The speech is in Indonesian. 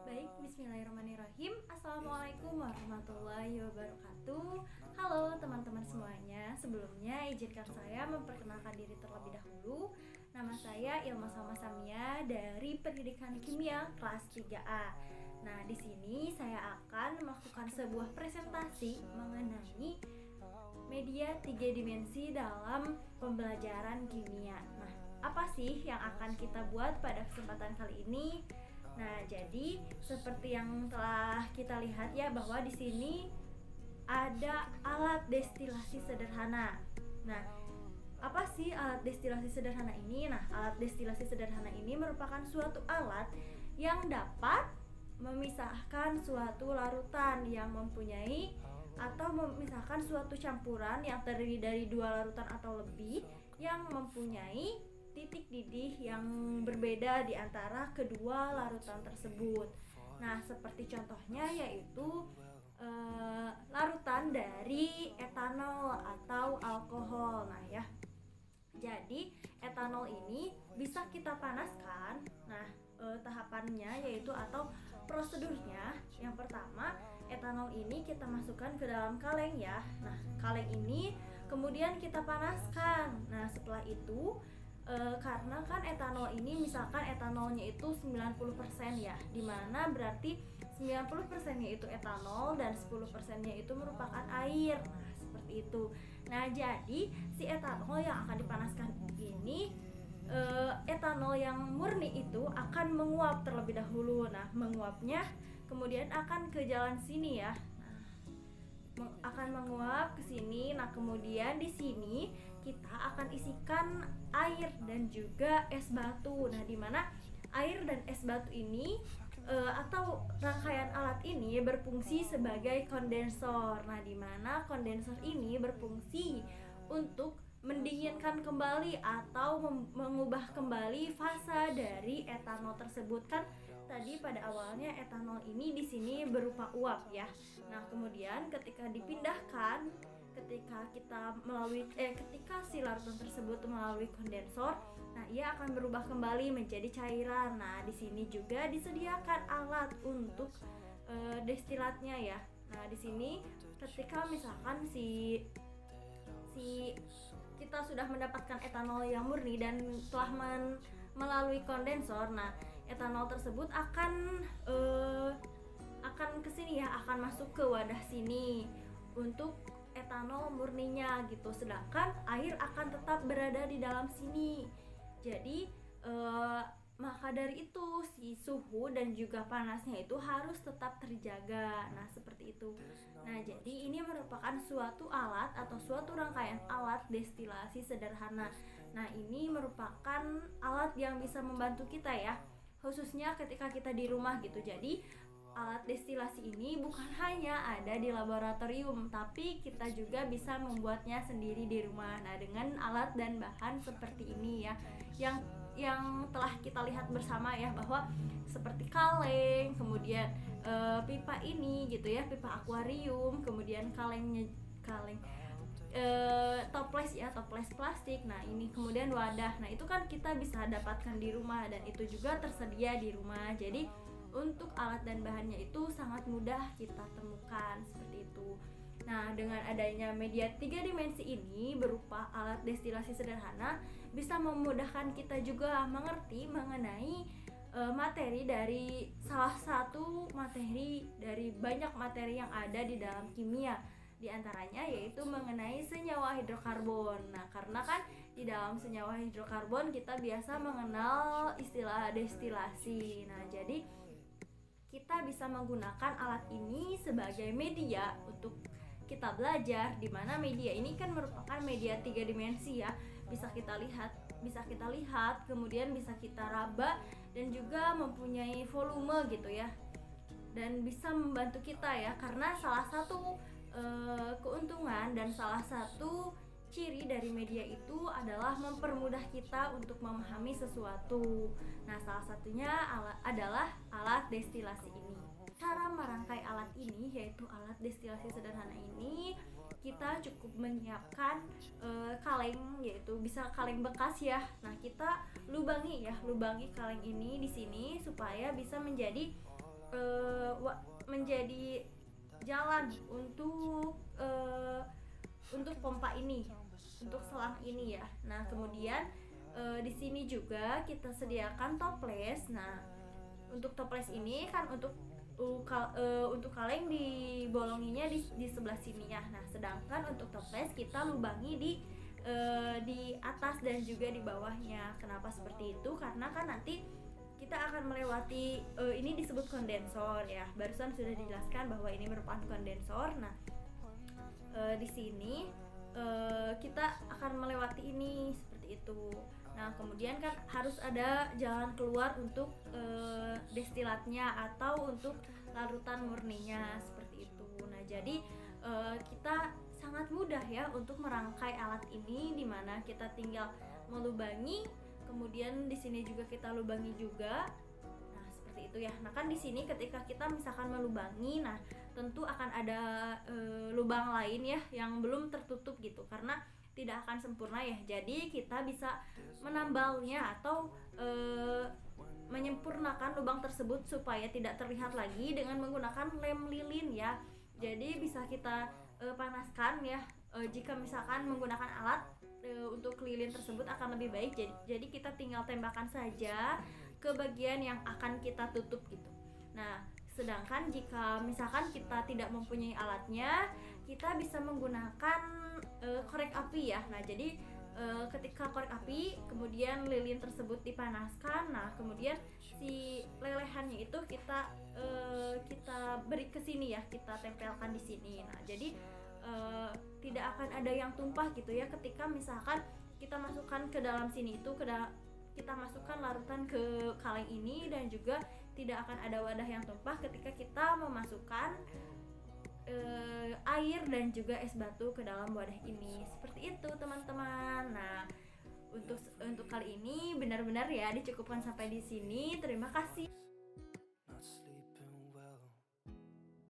Baik, bismillahirrahmanirrahim. Assalamualaikum warahmatullahi wabarakatuh. Halo teman-teman semuanya. Sebelumnya izinkan saya memperkenalkan diri terlebih dahulu. Nama saya Ilma Salma Samia dari Pendidikan Kimia kelas 3A. Nah, di sini saya akan melakukan sebuah presentasi mengenai media 3 dimensi dalam pembelajaran kimia. Nah, apa sih yang akan kita buat pada kesempatan kali ini? Nah, jadi seperti yang telah kita lihat ya, bahwa di sini ada alat destilasi sederhana. Nah, apa sih alat destilasi sederhana ini? Nah, alat destilasi sederhana ini merupakan suatu alat yang dapat memisahkan suatu larutan yang mempunyai atau memisahkan suatu campuran yang terdiri dari dua larutan atau lebih yang mempunyai titik didih yang berbeda di antara kedua larutan tersebut. Nah, seperti contohnya yaitu larutan dari etanol atau alkohol. Nah ya, jadi etanol ini bisa kita panaskan. Nah, tahapannya yaitu atau prosedurnya, yang pertama etanol ini kita masukkan ke dalam kaleng ya. Nah, kaleng ini kemudian kita panaskan. Nah, setelah itu karena kan etanol ini misalkan etanolnya itu 90% ya, dimana berarti 90%-nya itu etanol dan 10%-nya itu merupakan air. Nah, seperti itu. Nah, jadi si etanol yang akan dipanaskan ini, etanol yang murni itu akan menguap terlebih dahulu. Nah, menguapnya kemudian akan ke jalan sini ya. Akan menguap ke sini. Nah, kemudian di sini kita akan isikan air dan juga es batu. Nah, di mana air dan es batu ini atau rangkaian alat ini berfungsi sebagai kondensor. Nah, di mana kondensor ini berfungsi untuk mendinginkan kembali atau mengubah kembali fasa dari etanol tersebut. Kan tadi pada awalnya etanol ini di sini berupa uap ya. Nah, kemudian ketika dipindahkan, ketika si larutan tersebut melalui kondensor, nah ia akan berubah kembali menjadi cairan. Nah, di sini juga disediakan alat untuk destilatnya ya. Nah, di sini ketika misalkan si kita sudah mendapatkan etanol yang murni dan telah melalui kondensor, nah etanol tersebut akan kesini ya, akan masuk ke wadah sini untuk etanol murninya gitu, sedangkan air akan tetap berada di dalam sini. Jadi maka dari itu si suhu dan juga panasnya itu harus tetap terjaga. Nah, seperti itu. Nah, jadi ini merupakan suatu alat atau suatu rangkaian alat destilasi sederhana. Nah, ini merupakan alat yang bisa membantu kita ya, khususnya ketika kita di rumah gitu. Jadi alat destilasi ini bukan hanya ada di laboratorium, tapi kita juga bisa membuatnya sendiri di rumah. Nah, dengan alat dan bahan seperti ini ya, yang telah kita lihat bersama ya, bahwa seperti kaleng, kemudian pipa ini gitu ya, pipa akuarium, kemudian kaleng toples ya, toples plastik. Nah, ini kemudian wadah. Nah, itu kan kita bisa dapatkan di rumah dan itu juga tersedia di rumah. Jadi untuk alat dan bahannya itu sangat mudah kita temukan seperti itu. Nah, dengan adanya media 3 dimensi ini berupa alat destilasi sederhana bisa memudahkan kita juga mengerti mengenai materi dari salah satu materi dari banyak materi yang ada di dalam kimia. Di antaranya yaitu mengenai senyawa hidrokarbon. Nah, karena kan di dalam senyawa hidrokarbon kita biasa mengenal istilah destilasi. Nah, jadi kita bisa menggunakan alat ini sebagai media untuk kita belajar, di mana media ini kan merupakan media 3 dimensi ya. Bisa kita lihat, kemudian bisa kita raba dan juga mempunyai volume gitu ya. Dan bisa membantu kita ya, karena salah satu keuntungan dan salah satu ciri dari media itu adalah mempermudah kita untuk memahami sesuatu. Nah, salah satunya adalah alat destilasi ini. Cara merangkai alat ini, yaitu alat destilasi sederhana ini, kita cukup menyiapkan kaleng, yaitu bisa kaleng bekas ya. Nah, kita lubangi kaleng ini di sini supaya bisa menjadi menjadi jalan untuk pompa ini, untuk selang ini ya. Nah, kemudian di sini juga kita sediakan toples. Nah, untuk toples ini kan untuk kaleng dibolonginya di sebelah sini ya. Nah, sedangkan untuk toples kita lubangi di atas dan juga di bawahnya. Kenapa seperti itu? Karena kan nanti kita akan melewati ini disebut kondensor ya. Barusan sudah dijelaskan bahwa ini merupakan kondensor. Nah, di sini kita akan melewati ini seperti itu. Nah, kemudian kan harus ada jalan keluar untuk destilatnya atau untuk larutan murninya seperti itu. Nah, jadi kita sangat mudah ya untuk merangkai alat ini, dimana kita tinggal melubangi, kemudian di sini juga kita lubangi juga. Nah, seperti itu ya. Nah, kan di sini ketika kita misalkan melubangi, nah tentu akan ada lubang lain ya yang belum tertutup gitu, karena tidak akan sempurna ya. Jadi kita bisa menambalnya atau menyempurnakan lubang tersebut supaya tidak terlihat lagi dengan menggunakan lem lilin ya. Jadi bisa kita panaskan ya. Jika misalkan menggunakan alat untuk lilin tersebut akan lebih baik. Jadi kita tinggal tembakan saja ke bagian yang akan kita tutup gitu. Nah, sedangkan jika misalkan kita tidak mempunyai alatnya, kita bisa menggunakan korek api ya. Nah, jadi ketika korek api, kemudian lilin tersebut dipanaskan. Nah, kemudian si lelehannya itu kita beri ke sini ya, kita tempelkan di sini. Nah, jadi tidak akan ada yang tumpah gitu ya ketika misalkan kita masukkan ke dalam sini itu kita masukkan larutan ke kaleng ini, dan juga tidak akan ada wadah yang tumpah ketika kita memasukkan air dan juga es batu ke dalam wadah ini. Seperti itu teman-teman. Nah, untuk kali ini benar-benar ya dicukupkan sampai di sini. Terima kasih.